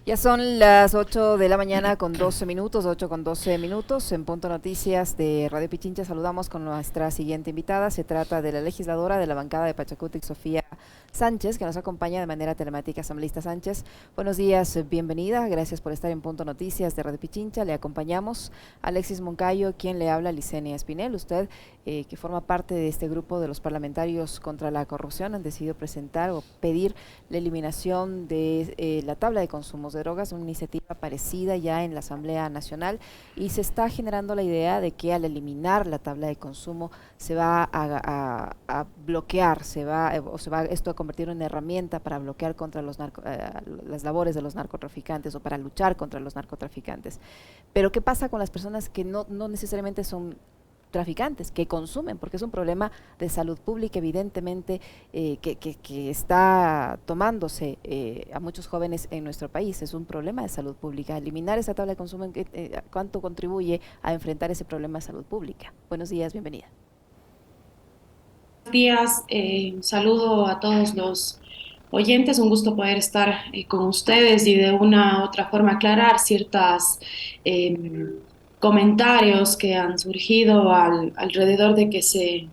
Ya son las 8 de la mañana con 12 minutos, 8 con 12 minutos. En Punto Noticias de Radio Pichincha saludamos con nuestra siguiente invitada. Se trata de la legisladora de la bancada de Pachacutic, Sofía Sánchez, que nos acompaña de manera telemática. Asambleísta Sánchez, buenos días, bienvenida. Gracias por estar en Punto Noticias de Radio Pichincha. Le acompañamos Alexis Moncayo, quien le habla, Licenia Espinel. Usted, que forma parte de este grupo de los parlamentarios contra la corrupción, han decidido presentar o pedir la eliminación de la tabla de consumos de drogas, una iniciativa parecida ya en la Asamblea Nacional, y se está generando la idea de que al eliminar la tabla de consumo se va a bloquear, se va esto a convertir en una herramienta para bloquear contra las labores de los narcotraficantes o para luchar contra los narcotraficantes. Pero ¿qué pasa con las personas que no necesariamente son traficantes, que consumen? Porque es un problema de salud pública, evidentemente, que está tomándose a muchos jóvenes en nuestro país. Es un problema de salud pública. Eliminar esa tabla de consumo, ¿cuánto contribuye a enfrentar ese problema de salud pública? Buenos días, bienvenida. Buenos días, un saludo a todos los oyentes, un gusto poder estar con ustedes y de una u otra forma aclarar ciertos comentarios que han surgido alrededor de que se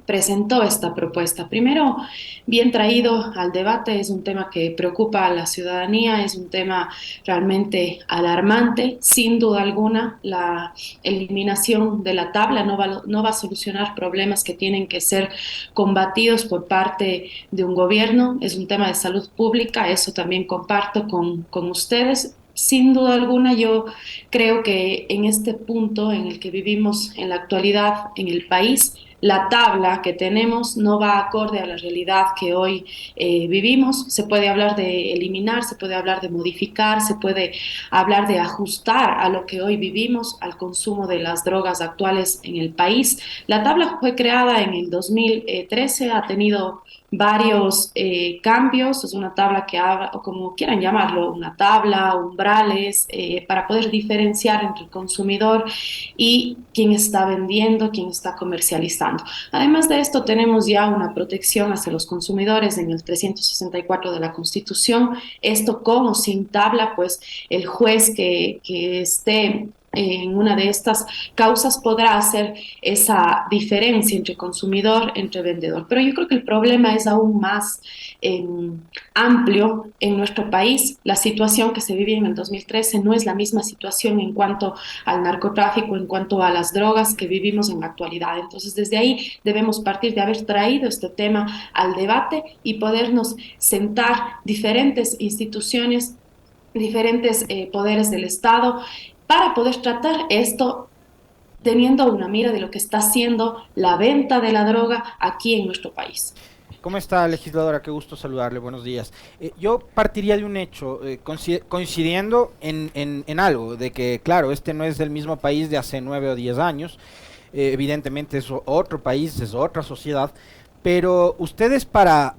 presentó esta propuesta. Primero, bien traído al debate, es un tema que preocupa a la ciudadanía, es un tema realmente alarmante. Sin duda alguna, la eliminación de la tabla no va a solucionar problemas que tienen que ser combatidos por parte de un gobierno. Es un tema de salud pública, eso también comparto con ustedes. Sin duda alguna, yo creo que en este punto en el que vivimos en la actualidad en el país, la tabla que tenemos no va acorde a la realidad que hoy vivimos. Se puede hablar de eliminar, se puede hablar de modificar, se puede hablar de ajustar a lo que hoy vivimos, al consumo de las drogas actuales en el país. La tabla fue creada en el 2013, ha tenido varios cambios, es una tabla que habla, o como quieran llamarlo, una tabla, umbrales, para poder diferenciar entre el consumidor y quién está vendiendo, quién está comercializando. Además de esto, tenemos ya una protección hacia los consumidores en el 364 de la Constitución. Esto con o sin tabla, pues el juez que esté en una de estas causas podrá hacer esa diferencia entre consumidor, entre vendedor. Pero yo creo que el problema es aún más eh, amplio en nuestro país. La situación que se vivía en el 2013 no es la misma situación en cuanto al narcotráfico, en cuanto a las drogas que vivimos en la actualidad. Entonces, desde ahí debemos partir de haber traído este tema al debate y podernos sentar diferentes instituciones, diferentes poderes del Estado para poder tratar esto teniendo una mira de lo que está haciendo la venta de la droga aquí en nuestro país. ¿Cómo está, legisladora? Qué gusto saludarle, buenos días. Yo partiría de un hecho, coincidiendo en algo, de que, claro, este no es el mismo país de hace 9 o 10 años, evidentemente es otro país, es otra sociedad, pero ustedes para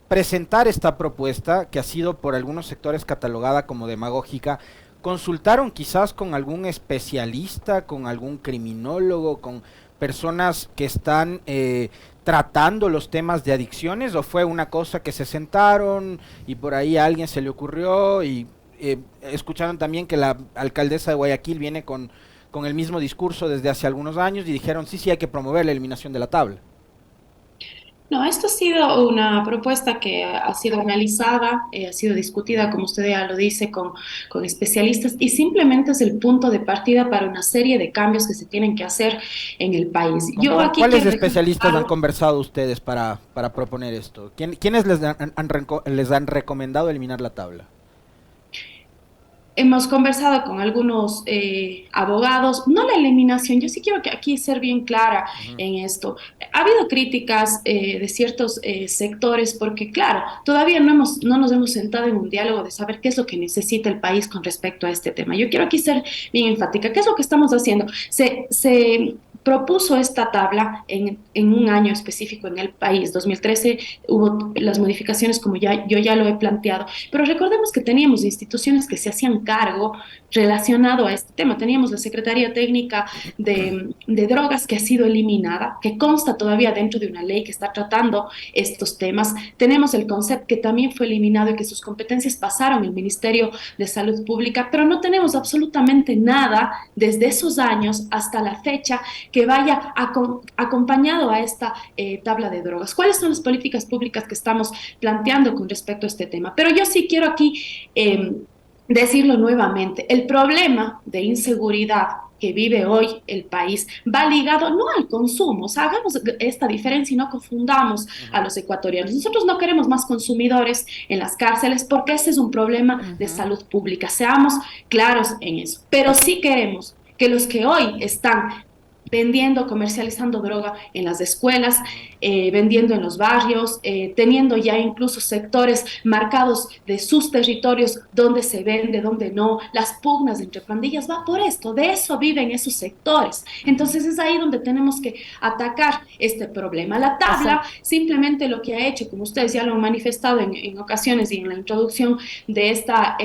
presentar esta propuesta, que ha sido por algunos sectores catalogada como demagógica, consultaron quizás con algún especialista, con algún criminólogo, con personas que están tratando los temas de adicciones, o fue una cosa que se sentaron y por ahí a alguien se le ocurrió y escucharon también que la alcaldesa de Guayaquil viene con el mismo discurso desde hace algunos años y dijeron sí, sí, hay que promover la eliminación de la tabla? No, esto ha sido una propuesta que ha sido analizada, ha sido discutida, como usted ya lo dice, con especialistas y simplemente es el punto de partida para una serie de cambios que se tienen que hacer en el país. Yo Con aquí cuáles quiero especialistas han recalcar. conversado ustedes para proponer esto? ¿Quiénes les han recomendado eliminar la tabla? Hemos conversado con algunos abogados, no la eliminación, yo sí quiero que aquí ser bien clara Ujú. en esto. Ha habido críticas de ciertos sectores porque, claro, todavía no nos hemos sentado en un diálogo de saber qué es lo que necesita el país con respecto a este tema. Yo quiero aquí ser bien enfática. ¿Qué es lo que estamos haciendo? propuso esta tabla en un año específico en el país. 2013 hubo las modificaciones como yo ya lo he planteado, pero recordemos que teníamos instituciones que se hacían cargo relacionado a este tema. Teníamos la Secretaría Técnica de Drogas que ha sido eliminada, que consta todavía dentro de una ley que está tratando estos temas. Tenemos el CONCEP que también fue eliminado y que sus competencias pasaron al Ministerio de Salud Pública, pero no tenemos absolutamente nada desde esos años hasta la fecha que vaya acompañado a esta tabla de drogas. ¿Cuáles son las políticas públicas que estamos planteando con respecto a este tema? Pero yo sí quiero aquí decirlo nuevamente, el problema de inseguridad que vive hoy el país va ligado no al consumo, o sea, hagamos esta diferencia y no confundamos a los ecuatorianos. Nosotros no queremos más consumidores en las cárceles porque ese es un problema de salud pública, seamos claros en eso, pero sí queremos que los que hoy están vendiendo, comercializando droga en las escuelas, vendiendo en los barrios, teniendo ya incluso sectores marcados de sus territorios donde se vende, donde no, las pugnas entre pandillas, va por esto, de eso viven esos sectores. Entonces es ahí donde tenemos que atacar este problema. La tabla simplemente lo que ha hecho, como ustedes ya lo han manifestado en ocasiones y en la introducción de esta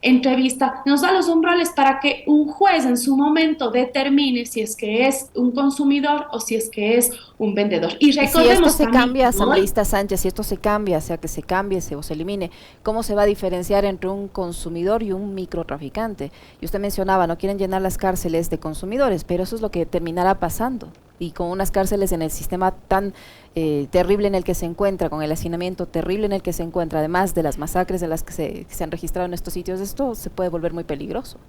entrevista, nos da los umbrales para que un juez en su momento determine si es que es un consumidor o si es que es un vendedor. Y recordemos si esto se cambia, asambleísta Sánchez, si esto se cambia, sea que se cambie o se elimine, ¿cómo se va a diferenciar entre un consumidor y un microtraficante? Y usted mencionaba, no quieren llenar las cárceles de consumidores, pero eso es lo que terminará pasando. Y con unas cárceles en el sistema tan terrible en el que se encuentra, con el hacinamiento terrible en el que se encuentra, además de las masacres de las que se han registrado en estos sitios, esto se puede volver muy peligroso.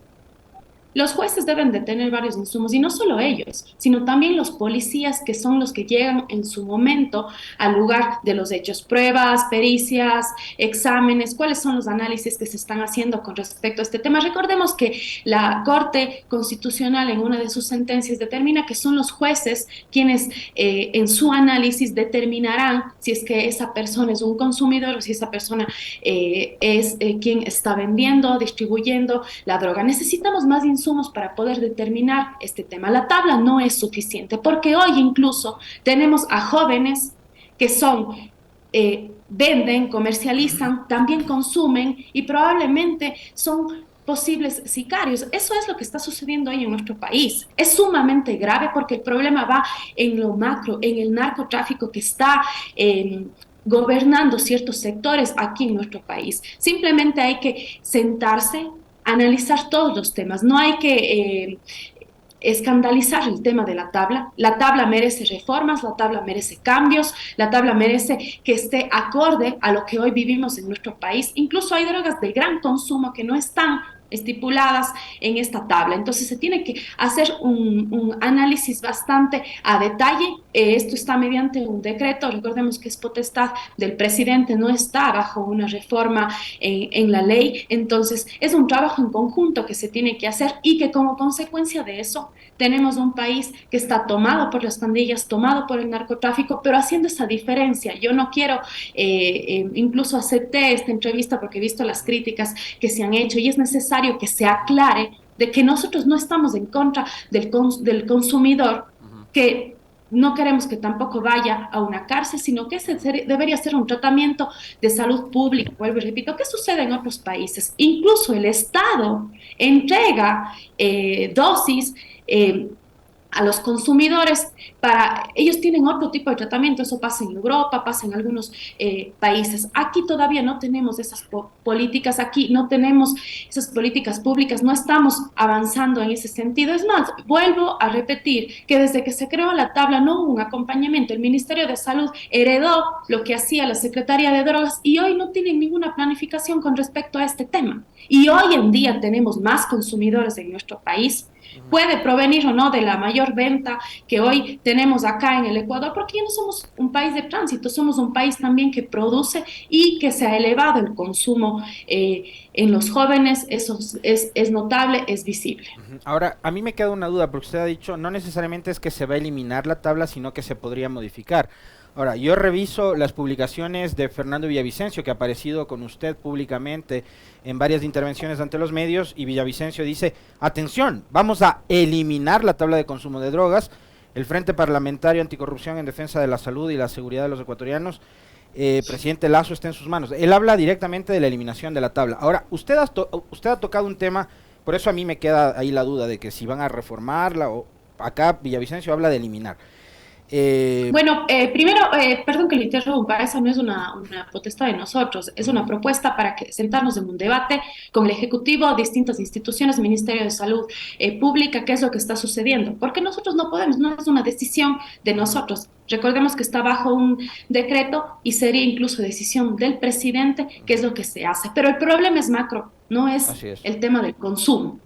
Los jueces deben de tener varios insumos y no solo ellos, sino también los policías que son los que llegan en su momento al lugar de los hechos, pruebas, pericias, exámenes, cuáles son los análisis que se están haciendo con respecto a este tema. Recordemos que la Corte Constitucional en una de sus sentencias determina que son los jueces quienes en su análisis determinarán si es que esa persona es un consumidor o si esa persona es quien está vendiendo, distribuyendo la droga. Necesitamos más insumos para poder determinar este tema. La tabla no es suficiente porque hoy incluso tenemos a jóvenes que venden, comercializan, también consumen y probablemente son posibles sicarios. Eso es lo que está sucediendo hoy en nuestro país. Es sumamente grave porque el problema va en lo macro, en el narcotráfico que está gobernando ciertos sectores aquí en nuestro país. Simplemente hay que sentarse, analizar todos los temas, no hay que escandalizar el tema de la tabla merece reformas, la tabla merece cambios, la tabla merece que esté acorde a lo que hoy vivimos en nuestro país, incluso hay drogas de gran consumo que no están estipuladas en esta tabla. Entonces se tiene que hacer un análisis bastante a detalle. Esto está mediante un decreto, recordemos que es potestad del presidente, no está bajo una reforma en la ley. Entonces es un trabajo en conjunto que se tiene que hacer y que como consecuencia de eso tenemos un país que está tomado por las pandillas, tomado por el narcotráfico, pero haciendo esa diferencia. Yo no quiero, incluso acepté esta entrevista porque he visto las críticas que se han hecho y es necesario que se aclare de que nosotros no estamos en contra del consumidor, que no queremos que tampoco vaya a una cárcel, sino que debería ser un tratamiento de salud pública. Vuelvo y repito, ¿qué sucede en otros países? Incluso el Estado entrega dosis a los consumidores, ellos tienen otro tipo de tratamiento, eso pasa en Europa, pasa en algunos países. Aquí todavía no tenemos esas políticas, aquí no tenemos esas políticas públicas, no estamos avanzando en ese sentido. Es más, vuelvo a repetir que desde que se creó la tabla no hubo un acompañamiento. El Ministerio de Salud heredó lo que hacía la Secretaría de Drogas y hoy no tienen ninguna planificación con respecto a este tema. Y hoy en día tenemos más consumidores en nuestro país. Puede provenir o no de la mayor venta que hoy tenemos acá en el Ecuador, porque ya no somos un país de tránsito, somos un país también que produce y que se ha elevado el consumo en los jóvenes. Eso es notable, es visible. Ahora, a mí me queda una duda, porque usted ha dicho, no necesariamente es que se va a eliminar la tabla, sino que se podría modificar. Ahora, yo reviso las publicaciones de Fernando Villavicencio, que ha aparecido con usted públicamente en varias intervenciones ante los medios, y Villavicencio dice, atención, vamos a eliminar la tabla de consumo de drogas, el Frente Parlamentario Anticorrupción en Defensa de la Salud y la Seguridad de los Ecuatorianos, presidente Lasso, está en sus manos. Él habla directamente de la eliminación de la tabla. Ahora, usted ha tocado un tema, por eso a mí me queda ahí la duda de que si van a reformarla o acá Villavicencio habla de eliminar. Primero, perdón que le interrumpa, esa no es una potestad de nosotros, es una propuesta para que sentarnos en un debate con el Ejecutivo, distintas instituciones, Ministerio de Salud Pública, qué es lo que está sucediendo, porque nosotros no podemos, no es una decisión de nosotros. Recordemos que está bajo un decreto y sería incluso decisión del presidente qué es lo que se hace, pero el problema es macro, no es el tema del consumo.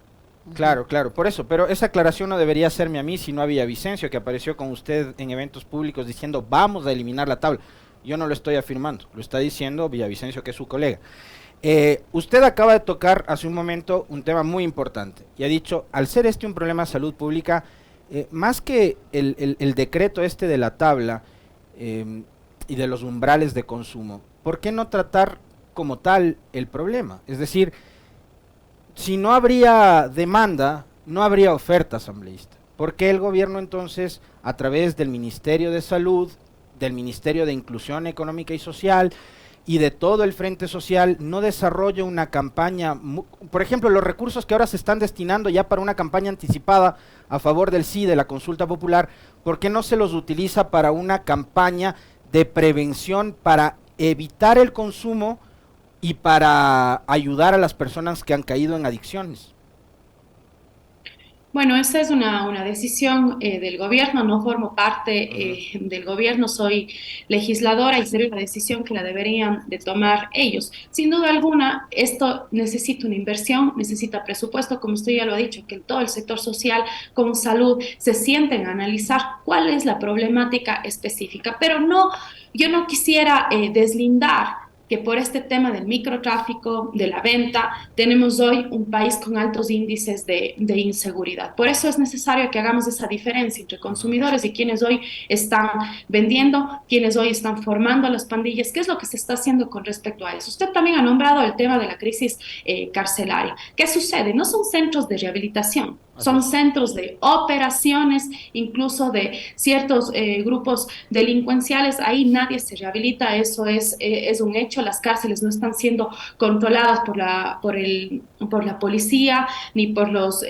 Claro, claro, por eso, pero esa aclaración no debería hacerme a mí, sino a Villavicencio, que apareció con usted en eventos públicos diciendo vamos a eliminar la tabla. Yo no lo estoy afirmando, lo está diciendo Villavicencio, que es su colega. Usted acaba de tocar hace un momento un tema muy importante y ha dicho, al ser este un problema de salud pública, más que el decreto este de la tabla y de los umbrales de consumo, ¿por qué no tratar como tal el problema? Es decir, si no habría demanda, no habría oferta asambleísta. ¿Por qué el gobierno entonces, a través del Ministerio de Salud, del Ministerio de Inclusión Económica y Social y de todo el Frente Social, no desarrolla una campaña, por ejemplo, los recursos que ahora se están destinando ya para una campaña anticipada a favor del sí, de la consulta popular, ¿por qué no se los utiliza para una campaña de prevención para evitar el consumo y para ayudar a las personas que han caído en adicciones? Bueno, esa es una decisión del gobierno, no formo parte del gobierno, soy legisladora y sería una decisión que la deberían de tomar ellos. Sin duda alguna, esto necesita una inversión, necesita presupuesto, como usted ya lo ha dicho, que todo el sector social con salud se sienten a analizar cuál es la problemática específica, pero no, yo no quisiera deslindar que por este tema del microtráfico, de la venta, tenemos hoy un país con altos índices de inseguridad. Por eso es necesario que hagamos esa diferencia entre consumidores y quienes hoy están vendiendo, quienes hoy están formando las pandillas. ¿Qué es lo que se está haciendo con respecto a eso? Usted también ha nombrado el tema de la crisis carcelaria. ¿Qué sucede? No son centros de rehabilitación, son centros de operaciones, incluso de ciertos grupos delincuenciales. Ahí nadie se rehabilita, eso es un hecho. Las cárceles no están siendo controladas por la policía ni por los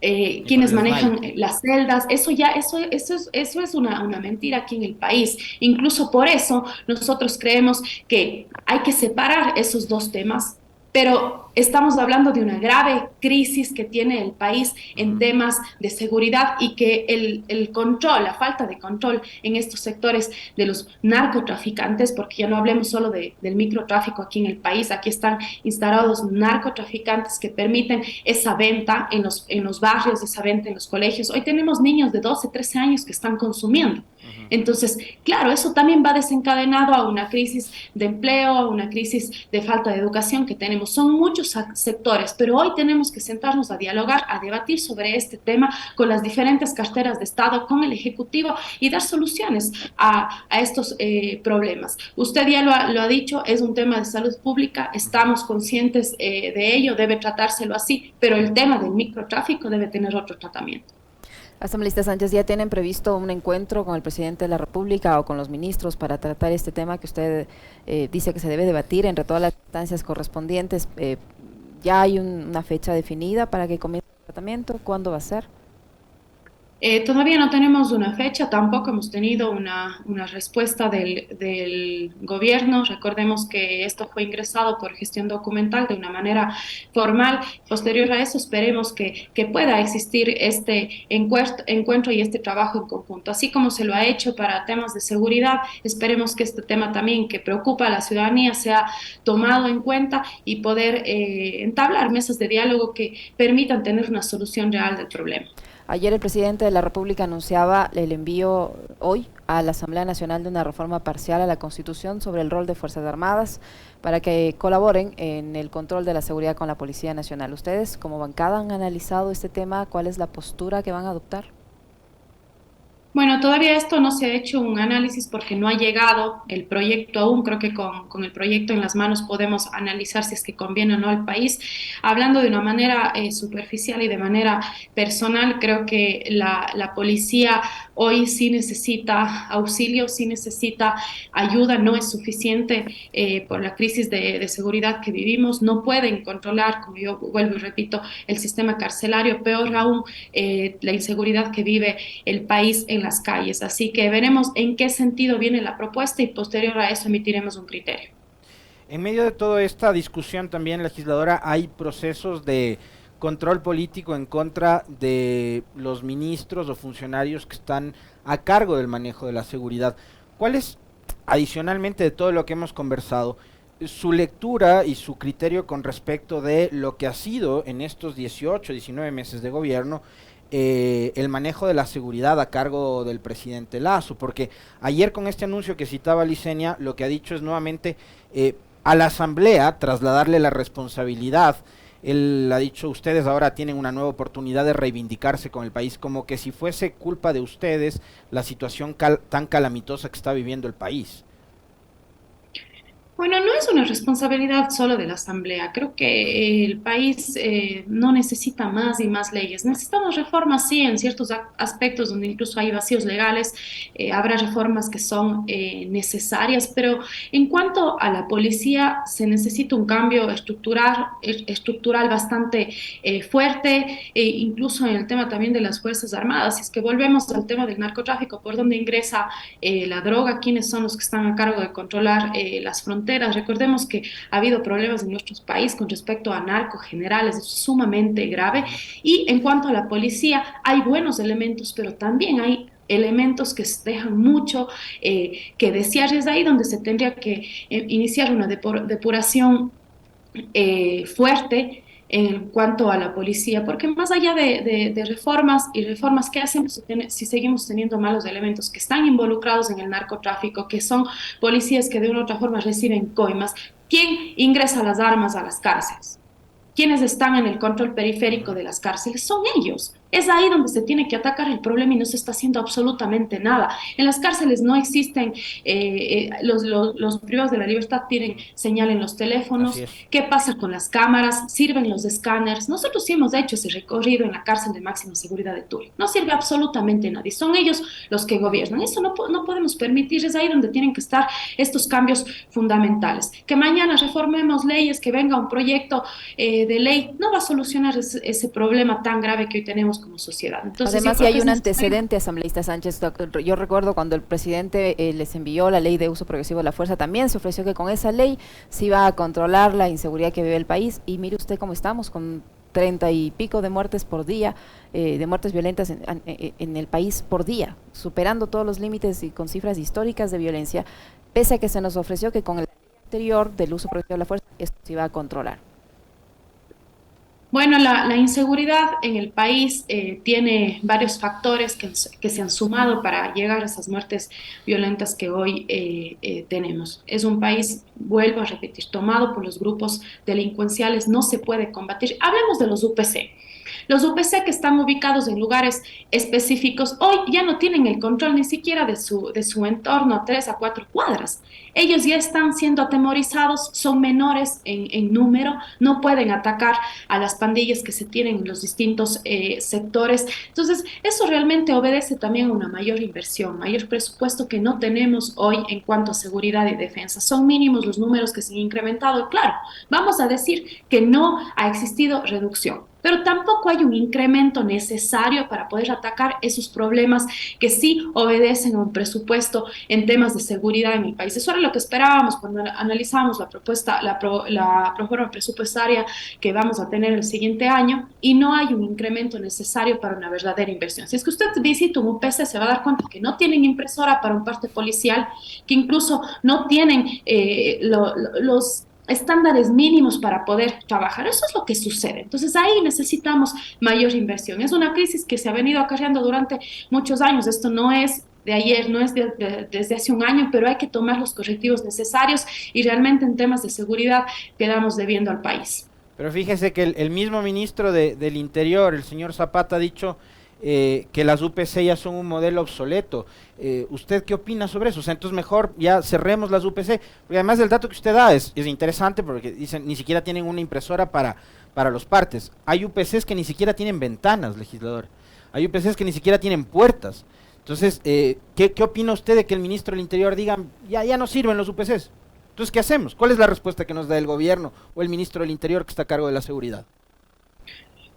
quienes manejan las celdas. Eso es una mentira aquí en el país. Incluso por eso nosotros creemos que hay que separar esos dos temas, pero estamos hablando de una grave crisis que tiene el país en temas de seguridad y que el control, la falta de control en estos sectores de los narcotraficantes, porque ya no hablemos solo del microtráfico aquí en el país, aquí están instalados narcotraficantes que permiten esa venta en los barrios, esa venta en los colegios. Hoy tenemos niños de 12, 13 años que están consumiendo. Entonces, claro, eso también va desencadenado a una crisis de empleo, a una crisis de falta de educación que tenemos. Son muchos sectores, pero hoy tenemos que sentarnos a dialogar, a debatir sobre este tema con las diferentes carteras de Estado, con el Ejecutivo y dar soluciones a estos problemas. Usted ya lo ha dicho, es un tema de salud pública, estamos conscientes de ello, debe tratárselo así, pero el tema del microtráfico debe tener otro tratamiento. Asambleísta Sánchez, ¿ya tienen previsto un encuentro con el presidente de la República o con los ministros para tratar este tema que usted dice que se debe debatir entre todas las instancias correspondientes? ¿Ya hay una fecha definida para que comience el tratamiento? ¿Cuándo va a ser? Todavía no tenemos una fecha, tampoco hemos tenido una respuesta del gobierno. Recordemos que esto fue ingresado por gestión documental de una manera formal. Posterior a eso, esperemos que pueda existir este encuentro y este trabajo en conjunto. Así como se lo ha hecho para temas de seguridad, esperemos que este tema también que preocupa a la ciudadanía sea tomado en cuenta y poder entablar mesas de diálogo que permitan tener una solución real del problema. Ayer el presidente de la República anunciaba el envío hoy a la Asamblea Nacional de una reforma parcial a la Constitución sobre el rol de Fuerzas Armadas para que colaboren en el control de la seguridad con la Policía Nacional. ¿Ustedes como bancada han analizado este tema? ¿Cuál es la postura que van a adoptar? Bueno, todavía esto no se ha hecho un análisis porque no ha llegado el proyecto aún. Creo que con el proyecto en las manos podemos analizar si es que conviene o no al país. Hablando de una manera superficial y de manera personal, creo que la policía hoy sí necesita auxilio, sí necesita ayuda, no es suficiente por la crisis de seguridad que vivimos. No pueden controlar, como yo vuelvo y repito, el sistema carcelario, peor aún la inseguridad que vive el país en las calles. Así que veremos en qué sentido viene la propuesta y posterior a eso emitiremos un criterio. En medio de toda esta discusión también legisladora hay procesos de control político en contra de los ministros o funcionarios que están a cargo del manejo de la seguridad. ¿Cuál es, adicionalmente de todo lo que hemos conversado, su lectura y su criterio con respecto de lo que ha sido en estos 18, 19 meses de gobierno el manejo de la seguridad a cargo del presidente Lazo? Porque ayer con este anuncio que citaba Licenia, lo que ha dicho es nuevamente a la Asamblea trasladarle la responsabilidad. Él ha dicho, ustedes ahora tienen una nueva oportunidad de reivindicarse con el país, como que si fuese culpa de ustedes la situación tan calamitosa que está viviendo el país. Bueno, no es una responsabilidad solo de la Asamblea. Creo que el país no necesita más y más leyes. Necesitamos reformas, sí, en ciertos aspectos donde incluso hay vacíos legales. Habrá reformas que son necesarias, pero en cuanto a la policía, se necesita un cambio estructural bastante fuerte, incluso en el tema también de las Fuerzas Armadas. Si es que volvemos al tema del narcotráfico, por dónde ingresa la droga, quiénes son los que están a cargo de controlar las fronteras. Recordemos que ha habido problemas en nuestro país con respecto a narcos generales, es sumamente grave. Y en cuanto a la policía, hay buenos elementos, pero también hay elementos que dejan mucho que desear. Es ahí donde se tendría que iniciar una depuración fuerte en cuanto a la policía, porque más allá de reformas y reformas que hacen, si seguimos teniendo malos elementos que están involucrados en el narcotráfico, que son policías que de una u otra forma reciben coimas, ¿quién ingresa las armas a las cárceles? Quienes están en el control periférico de las cárceles son ellos. Es ahí donde se tiene que atacar el problema y no se está haciendo absolutamente nada. En las cárceles no existen, los privados de la libertad tienen señal en los Así teléfonos. es. ¿Qué pasa con las cámaras? ¿Sirven los escáneres? Nosotros sí hemos hecho ese recorrido en la cárcel de máxima seguridad de Turi. No sirve absolutamente nadie. Son ellos los que gobiernan. Eso no podemos permitir. Es ahí donde tienen que estar estos cambios fundamentales. Que mañana reformemos leyes, que venga un proyecto de ley, no va a solucionar ese problema tan grave que hoy tenemos como sociedad. Entonces, yo Además, ya creo que hay es un necesario. antecedente, asambleísta Sánchez. Yo recuerdo cuando el presidente les envió la ley de uso progresivo de la fuerza, también se ofreció que con esa ley se iba a controlar la inseguridad que vive el país. Y mire usted cómo estamos, con 30 y pico de muertes por día, de muertes violentas en el país por día, superando todos los límites y con cifras históricas de violencia, pese a que se nos ofreció que con el anterior del uso progresivo de la fuerza esto se iba a controlar. Bueno, la inseguridad en el país tiene varios factores que se han sumado para llegar a esas muertes violentas que hoy tenemos. Es un país, vuelvo a repetir, tomado por los grupos delincuenciales, no se puede combatir. Hablemos de los UPC. Los UPC que están ubicados en lugares específicos hoy ya no tienen el control ni siquiera de su entorno a 3 a 4 cuadras. Ellos ya están siendo atemorizados, son menores en número, no pueden atacar a las pandillas que se tienen en los distintos sectores. Entonces, eso realmente obedece también a una mayor inversión, mayor presupuesto que no tenemos hoy en cuanto a seguridad y defensa. Son mínimos los números que se han incrementado. Claro, vamos a decir que no ha existido reducción, pero tampoco hay un incremento necesario para poder atacar esos problemas que sí obedecen a un presupuesto en temas de seguridad en el país. Eso era lo que esperábamos cuando analizamos la propuesta, la prórroga presupuestaria que vamos a tener el siguiente año, y no hay un incremento necesario para una verdadera inversión. Si es que usted visita un UPC, se va a dar cuenta que no tienen impresora para un parte policial, que incluso no tienen los estándares mínimos para poder trabajar. Eso es lo que sucede. Entonces ahí necesitamos mayor inversión. Es una crisis que se ha venido acarreando durante muchos años. Esto no es de ayer, no es desde hace un año, pero hay que tomar los correctivos necesarios y realmente en temas de seguridad quedamos debiendo al país. Pero fíjese que el mismo ministro del Interior, el señor Zapata, ha dicho, que las UPC ya son un modelo obsoleto. ¿Usted qué opina sobre eso? O sea, entonces mejor ya cerremos las UPC, porque además el dato que usted da es interesante, porque dicen ni siquiera tienen una impresora para los partes. Hay UPCs que ni siquiera tienen ventanas, legislador. Hay UPCs que ni siquiera tienen puertas. Entonces, ¿qué opina usted de que el ministro del Interior diga, ya no sirven los UPCs? Entonces, ¿qué hacemos? ¿Cuál es la respuesta que nos da el gobierno o el ministro del Interior que está a cargo de la seguridad?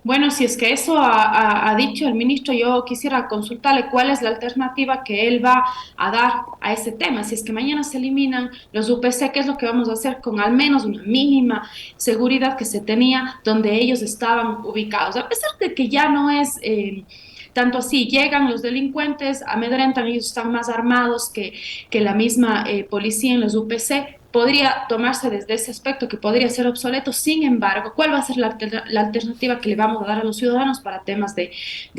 Bueno, si es que eso ha dicho el ministro, yo quisiera consultarle cuál es la alternativa que él va a dar a ese tema. Si es que mañana se eliminan los UPC, ¿qué es lo que vamos a hacer con al menos una mínima seguridad que se tenía donde ellos estaban ubicados? A pesar de que ya no es tanto así, llegan los delincuentes, amedrentan, ellos están más armados que la misma policía en los UPC. Podría tomarse desde ese aspecto que podría ser obsoleto. Sin embargo, ¿cuál va a ser la alternativa que le vamos a dar a los ciudadanos para temas de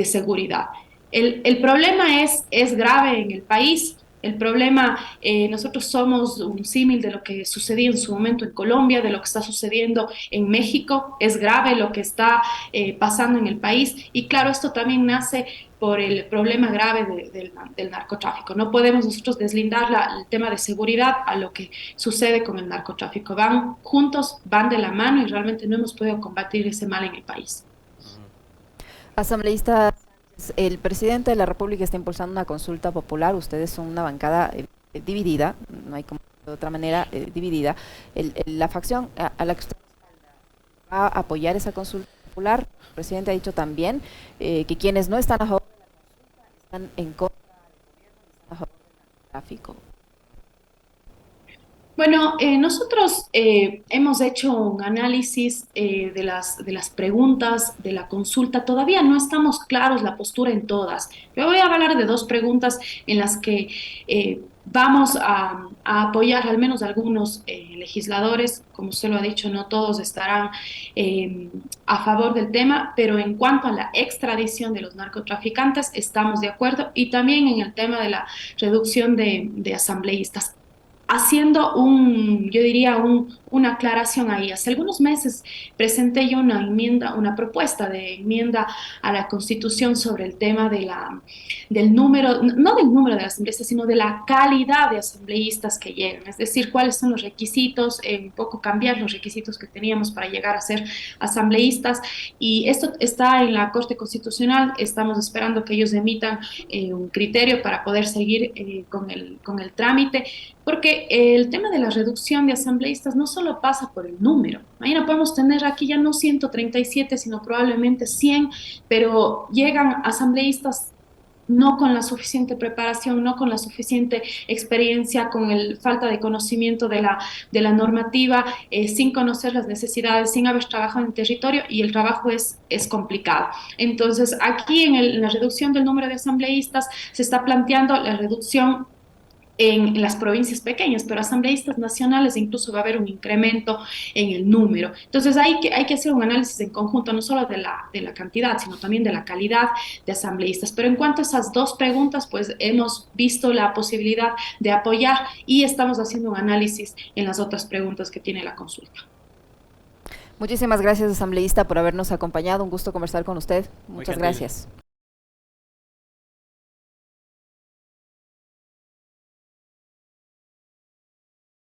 seguridad? El problema es grave en el país. El problema, nosotros somos un símil de lo que sucedía en su momento en Colombia, de lo que está sucediendo en México. Es grave lo que está pasando en el país. Y claro, esto también nace por el problema grave del narcotráfico. No podemos nosotros deslindar el tema de seguridad a lo que sucede con el narcotráfico. Van juntos, van de la mano y realmente no hemos podido combatir ese mal en el país. Asambleísta, el presidente de la República está impulsando una consulta popular. Ustedes son una bancada dividida, no hay como de otra manera dividida. La facción a la que usted va a apoyar esa consulta popular, el presidente ha dicho también que quienes no están a favor de la consulta están en contra del gobierno y están a favor del narcotráfico. Bueno, nosotros hemos hecho un análisis de las preguntas de la consulta. Todavía no estamos claros la postura en todas. Yo voy a hablar de dos preguntas en las que vamos a apoyar al menos algunos legisladores. Como usted lo ha dicho, no todos estarán a favor del tema, pero en cuanto a la extradición de los narcotraficantes, estamos de acuerdo. Y también en el tema de la reducción de asambleístas. Haciendo yo diría, una aclaración ahí. Hace algunos meses presenté yo una enmienda, una propuesta de enmienda a la Constitución sobre el tema del número, no del número de asambleístas, sino de la calidad de asambleístas que llegan. Es decir, cuáles son los requisitos, un poco cambiar los requisitos que teníamos para llegar a ser asambleístas. Y esto está en la Corte Constitucional. Estamos esperando que ellos emitan un criterio para poder seguir con el trámite. Porque el tema de la reducción de asambleístas no solo pasa por el número. Mañana podemos tener aquí ya no 137, sino probablemente 100, pero llegan asambleístas no con la suficiente preparación, no con la suficiente experiencia, con falta de conocimiento de la normativa, sin conocer las necesidades, sin haber trabajado en territorio, y el trabajo es complicado. Entonces, aquí en la reducción del número de asambleístas se está planteando la reducción en las provincias pequeñas, pero asambleístas nacionales incluso va a haber un incremento en el número. Entonces hay que hacer un análisis en conjunto, no solo de la cantidad, sino también de la calidad de asambleístas. Pero en cuanto a esas dos preguntas, pues hemos visto la posibilidad de apoyar y estamos haciendo un análisis en las otras preguntas que tiene la consulta. Muchísimas gracias, asambleísta, por habernos acompañado. Un gusto conversar con usted. Muchas gracias.